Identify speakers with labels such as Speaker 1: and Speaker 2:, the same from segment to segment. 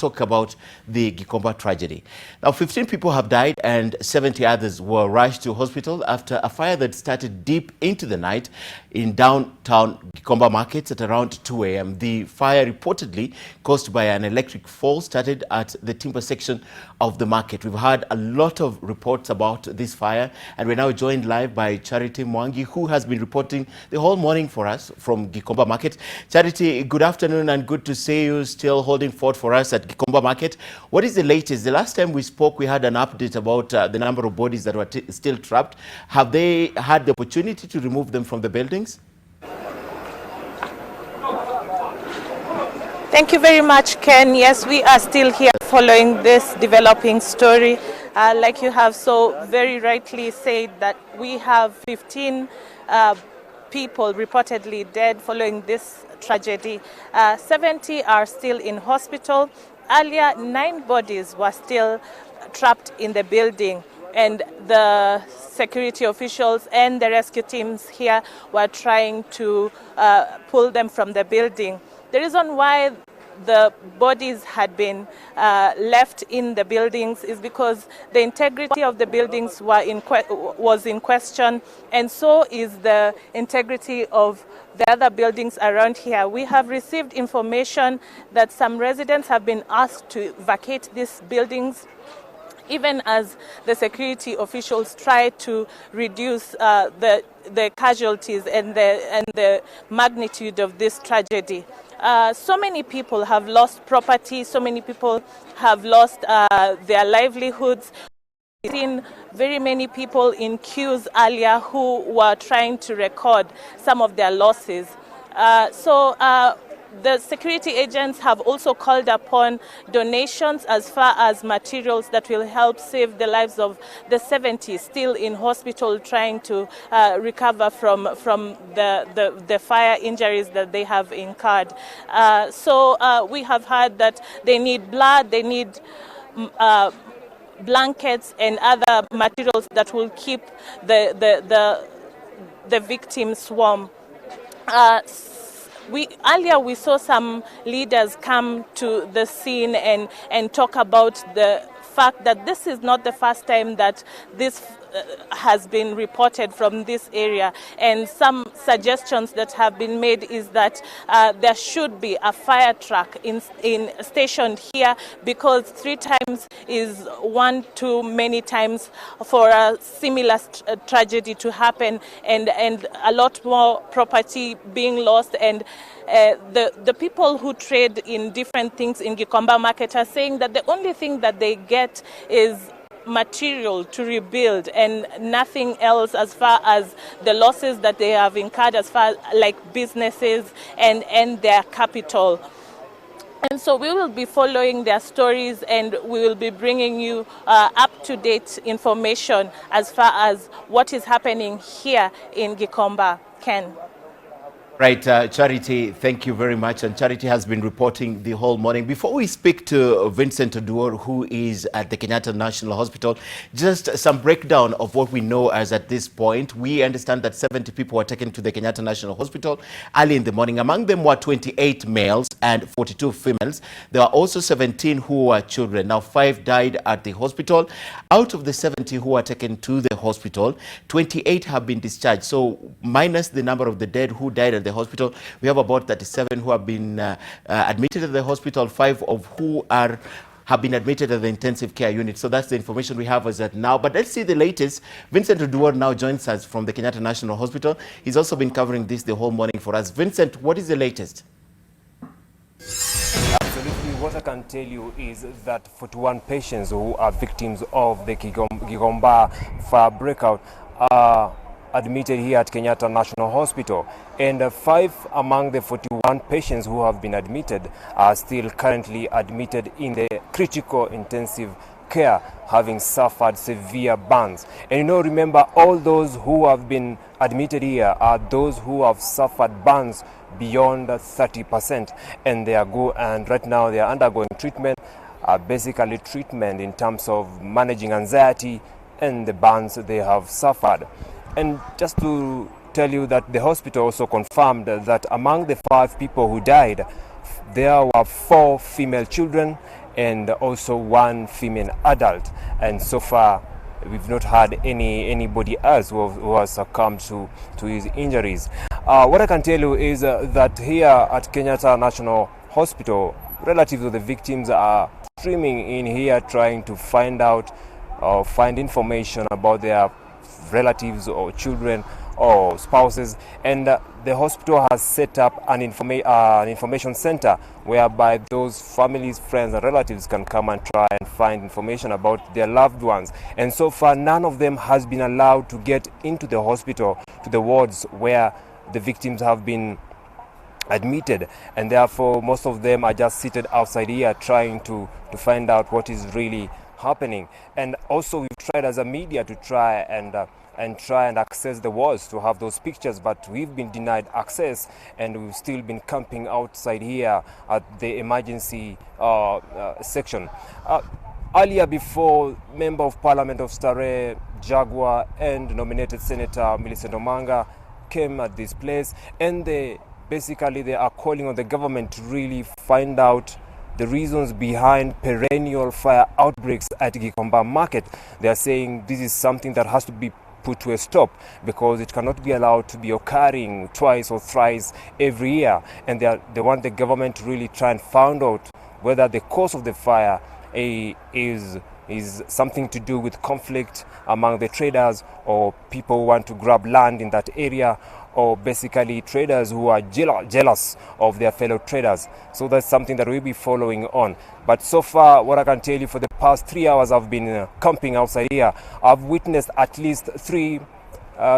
Speaker 1: talk about the Gikomba tragedy. Now, 15 people have died and 70 others were rushed to hospital after a fire that started deep into the night in downtown Gikomba markets at around 2 a.m. The fire, reportedly caused by an electric fall, started at the timber section of the market. We've had a lot of reports about this fire, and we're now joined live by Charity Mwangi, who has been reporting the whole morning for us from Gikomba Market. Charity, good afternoon and good to see you still holding fort for us at Gikomba Market. What is the latest? The last time we spoke, we had an update about the number of bodies that were still trapped. Have they had the opportunity to remove them from the buildings?
Speaker 2: Thank you very much, Ken. Yes, we are still here following this developing story. Like you have so very rightly said, that we have 15 people reportedly dead following this tragedy. 70 are still in hospital. Earlier, 9 bodies were still trapped in the building, and the security officials and the rescue teams here were trying to pull them from the building. The reason why the bodies had been left in the buildings is because the integrity of the buildings was in question, and so is the integrity of the other buildings around here. We have received information that some residents have been asked to vacate these buildings, even as the security officials try to reduce the casualties and the magnitude of this tragedy. So many people have lost property, so many people have lost their livelihoods. We've seen very many people in queues earlier who were trying to record some of their losses. The security agents have also called upon donations as far as materials that will help save the lives of the 70 still in hospital trying to recover from the fire injuries that they have incurred. We have heard that they need blood, they need blankets and other materials that will keep the victims warm. Earlier we saw some leaders come to the scene and talk about the fact that this is not the first time that this has been reported from this area, and some suggestions that have been made is that there should be a fire truck stationed here, because 3 times is one too many times for a similar tragedy to happen, and a lot more property being lost. And the people who trade in different things in Gikomba Market are saying that the only thing that they get is material to rebuild and nothing else, as far as the losses that they have incurred as far like businesses and their capital. And so we will be following their stories, and we will be bringing you up-to-date information as far as what is happening here in Gikomba. Ken.
Speaker 1: Right, Charity, thank you very much. And Charity has been reporting the whole morning. Before we speak to Vincent Oduor, who is at the Kenyatta National Hospital, just some breakdown of what we know as at this point. We understand that 70 people were taken to the Kenyatta National Hospital early in the morning. Among them were 28 males and 42 females. There were also 17 who were children. Now, 5 died at the hospital. Out of the 70 who were taken to the hospital, 28 have been discharged. So minus the number of the dead who died at the hospital, we have about 37 who have been admitted at the hospital, 5 of who have been admitted at the intensive care unit. So that's the information we have as at now. But let's see the latest. Vincent Oduor now joins us from the Kenyatta National Hospital. He's also been covering this the whole morning for us. Vincent, what is the latest?
Speaker 3: Absolutely. What I can tell you is that 41 patients who are victims of the Gikomba fire breakout are admitted here at Kenyatta National Hospital, and 5 among the 41 patients who have been admitted are still currently admitted in the critical intensive care, having suffered severe burns. And remember, all those who have been admitted here are those who have suffered burns beyond 30%, and right now they are undergoing treatment, basically treatment in terms of managing anxiety and the burns they have suffered. And just to tell you that the hospital also confirmed that among the 5 people who died, there were 4 female children and also 1 female adult, and so far we've not had anybody else who has succumbed to his injuries. What I can tell you is that here at Kenyatta National Hospital, relatives of the victims are streaming in here trying to find out or find information about their relatives or children or spouses, and the hospital has set up an information center whereby those families, friends and relatives can come and try and find information about their loved ones. And so far none of them has been allowed to get into the hospital, to the wards where the victims have been admitted, and therefore most of them are just seated outside here trying to find out what is really happening. And also we've tried as a media to try and access the walls to have those pictures, but we've been denied access, and we've still been camping outside here at the emergency section. Earlier, before Member of Parliament of Starehe, Jaguar and nominated Senator Millicent Omanga came at this place, and they are calling on the government to really find out the reasons behind perennial fire outbreaks at Gikomba market. They are saying this is something that has to be put to a stop because it cannot be allowed to be occurring twice or thrice every year, and they want the government to really try and find out whether the cause of the fire is something to do with conflict among the traders, or people who want to grab land in that area, or basically traders who are jealous of their fellow traders. So that's something that we'll be following on. But so far, what I can tell you, for the past 3 hours I've been camping outside here, I've witnessed at least 3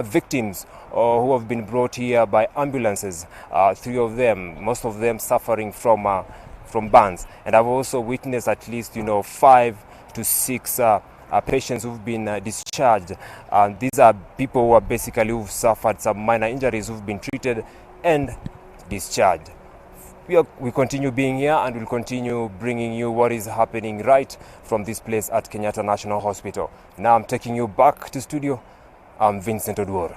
Speaker 3: victims who have been brought here by ambulances, 3 of them, most of them suffering from burns. And I've also witnessed at least 5 to 6 patients who've been discharged. These are people who've suffered some minor injuries, who've been treated and discharged. We continue being here, and we'll continue bringing you what is happening right from this place at Kenyatta National Hospital. Now I'm taking you back to studio. I'm Vincent Oduor.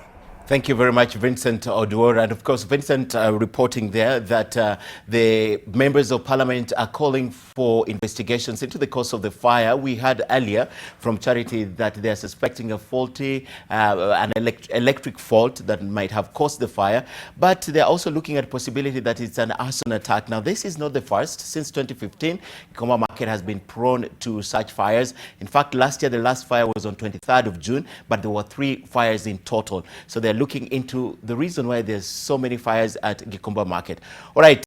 Speaker 1: Thank you very much, Vincent Oduor. And of course, Vincent reporting there that the members of parliament are calling for investigations into the cause of the fire. We heard earlier from Charity that they're suspecting a faulty, an electric fault that might have caused the fire. But they're also looking at possibility that it's an arson attack. Now, this is not the first. Since 2015, Gikomba market has been prone to such fires. In fact, last year, the last fire was on 23rd of June, but there were 3 fires in total. So they're looking into the reason why there's so many fires at Gikomba market. All right.